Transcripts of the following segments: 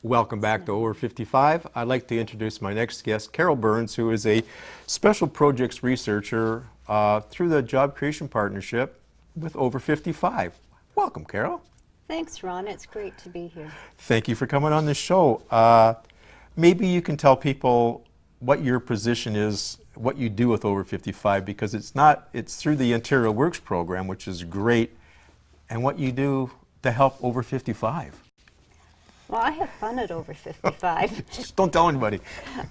Welcome back to Over 55. I'd like to introduce my next guest, Carol Burns, who is a special projects researcher through the Job Creation Partnership with Over 55. Welcome, Carol. Thanks, Ron. It's great to be here. Thank you for coming on this show. Maybe you can tell people what your position is, what you do with Over 55, because it's through the Interior Works program, which is great, and what you do to help Over 55. Well, I have fun at Over 55. Just don't tell anybody.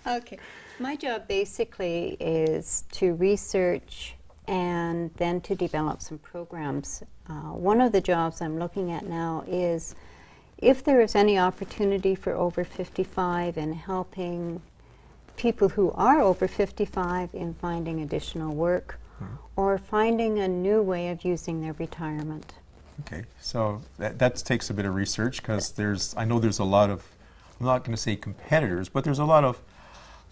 Okay. My job basically is to research and then to develop some programs. One of the jobs I'm looking at now is if there is any opportunity for Over 55 in helping people who are over 55 in finding additional work or finding a new way of using their retirement. Okay, so that takes a bit of research, because I know there's a lot of, I'm not going to say competitors, but there's a lot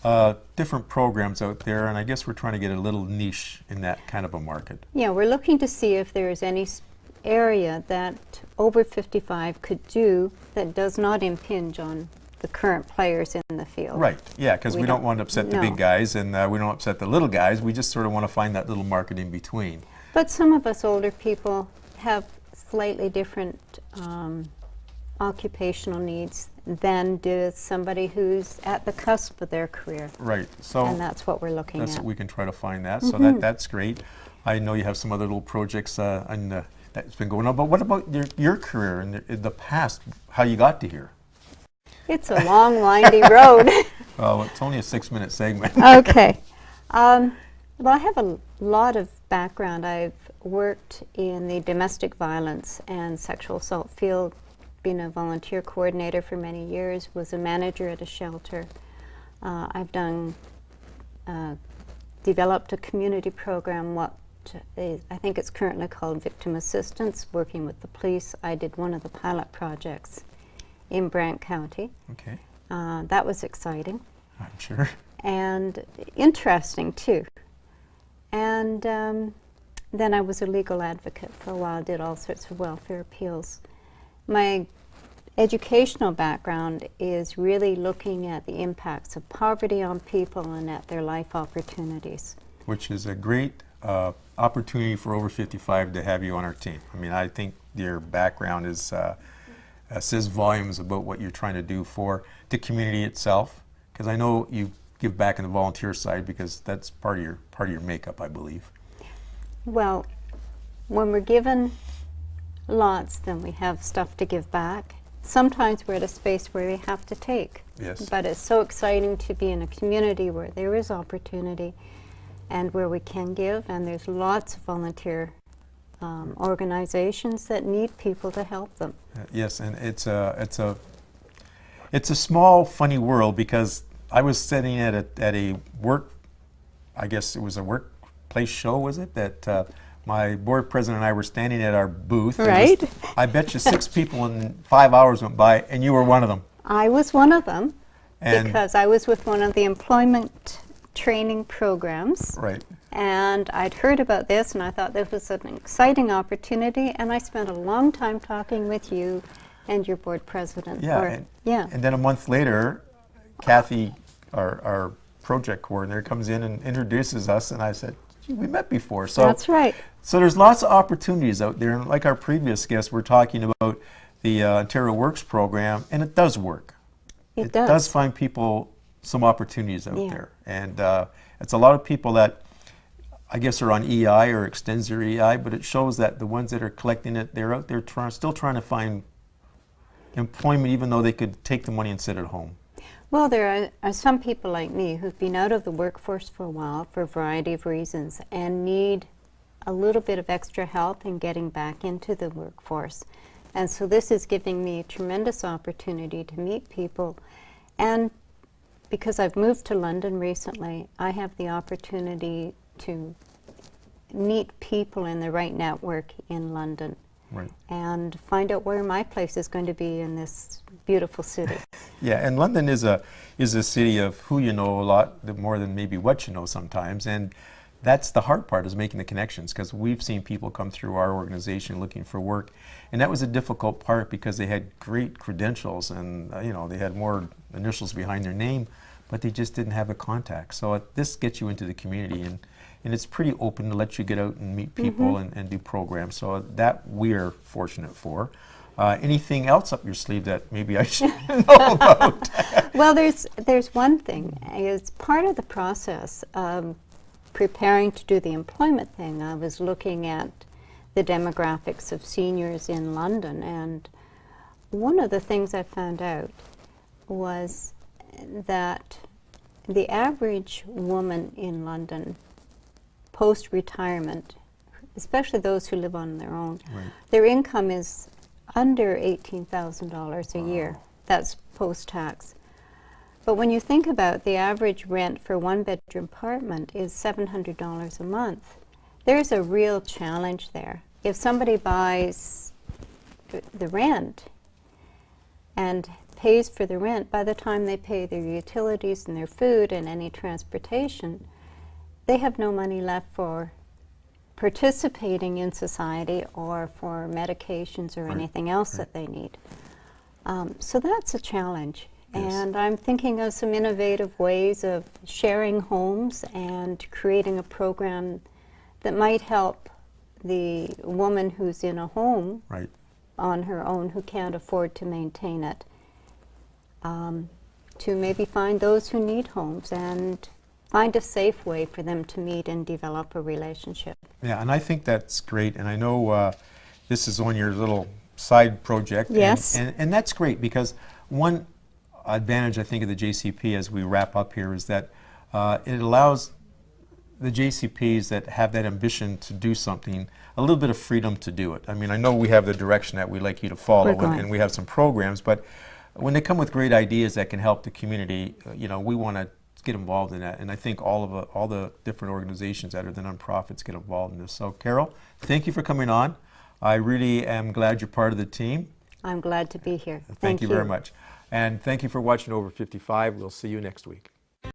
of different programs out there, and I guess we're trying to get a little niche in that kind of a market. Yeah, we're looking to see if there is any area that Over 55 could do that does not impinge on the current players in the field. Right, yeah, because we don't want to upset the big guys, and we don't upset the little guys. We just sort of want to find that little market in between. But some of us older people have slightly different occupational needs than does somebody who's at the cusp of their career. Right, so and that's what we're looking at. We can try to find that, so that's great. I know you have some other little projects that's been going on, but what about your career in the past, how you got to here? It's a long, windy road. Well, it's only a 6-minute segment. Okay. Well, I have a lot of background. I've worked in the domestic violence and sexual assault field, been a volunteer coordinator for many years, was a manager at a shelter. I've developed a community program, I think it's currently called Victim Assistance, working with the police. I did one of the pilot projects in Brant County. Okay. That was exciting. I'm sure. And interesting too. And then I was a legal advocate for a while, did all sorts of welfare appeals. My educational background is really looking at the impacts of poverty on people and at their life opportunities. Which is a great opportunity for Over 55 to have you on our team. I mean, I think your background says volumes about what you're trying to do for the community itself, because I know you give back in the volunteer side, because that's part of your makeup, I believe. Well, when we're given lots, then we have stuff to give back. Sometimes we're at a space where we have to take. Yes. But it's so exciting to be in a community where there is opportunity and where we can give, and there's lots of volunteer organizations that need people to help them. Yes, and it's a small, funny world, because I was sitting at a work, I guess it was a workplace show, was it? That my board president and I were standing at our booth. Right. I bet you 6 people in 5 hours went by, and you were one of them. I was one of them, and because I was with one of the employment training programs. Right. And I'd heard about this, and I thought this was an exciting opportunity, and I spent a long time talking with you and your board president. Yeah, and then a month later, Kathy, our project coordinator, comes in and introduces us, and I said, gee, we met before. So that's right. So there's lots of opportunities out there, and like our previous guests, we're talking about the Ontario Works program, and it does work. It does find people some opportunities out there, and it's a lot of people that I guess are on EI or extends their EI, but it shows that the ones that are collecting it, they're out there still trying to find employment, even though they could take the money and sit at home. Well, there are some people like me who've been out of the workforce for a while for a variety of reasons and need a little bit of extra help in getting back into the workforce. And so this is giving me a tremendous opportunity to meet people. And because I've moved to London recently, I have the opportunity to meet people in the right network in London. Right. And find out where my place is going to be in this beautiful city. Yeah, and London is a city of who you know a lot more than maybe what you know sometimes, and that's the hard part, is making the connections, because we've seen people come through our organization looking for work, and that was a difficult part because they had great credentials and you know, they had more initials behind their name, but they just didn't have a contact. So this gets you into the community, and it's pretty open to let you get out and meet people and do programs. So that we are fortunate for. Anything else up your sleeve that maybe I should know about? Well, there's one thing. As part of the process of preparing to do the employment thing, I was looking at the demographics of seniors in London, and one of the things I found out was that the average woman in London post-retirement, especially those who live on their own, their income is under $18,000 a year. That's post-tax. But when you think about the average rent for one-bedroom apartment is $700 a month, there's a real challenge there. If somebody buys the rent and pays for the rent, by the time they pay their utilities and their food and any transportation, they have no money left for participating in society or for medications or anything else that they need. So that's a challenge. Yes. And I'm thinking of some innovative ways of sharing homes and creating a program that might help the woman who's in a home on her own who can't afford to maintain it, to maybe find those who need homes and find a safe way for them to meet and develop a relationship. Yeah, and I think that's great. And I know this is on your little side project. Yes. And that's great, because one advantage I think of the JCP as we wrap up here is that it allows the JCPs that have that ambition to do something a little bit of freedom to do it. I mean, I know we have the direction that we'd like you to follow, and we have some programs, but when they come with great ideas that can help the community, you know, we want to get involved in that. And I think all the different organizations that are the nonprofits get involved in this. So Carol, thank you for coming on. I really am glad you're part of the team. I'm glad to be here. Thank you very much. And thank you for watching Over 55. We'll see you next week.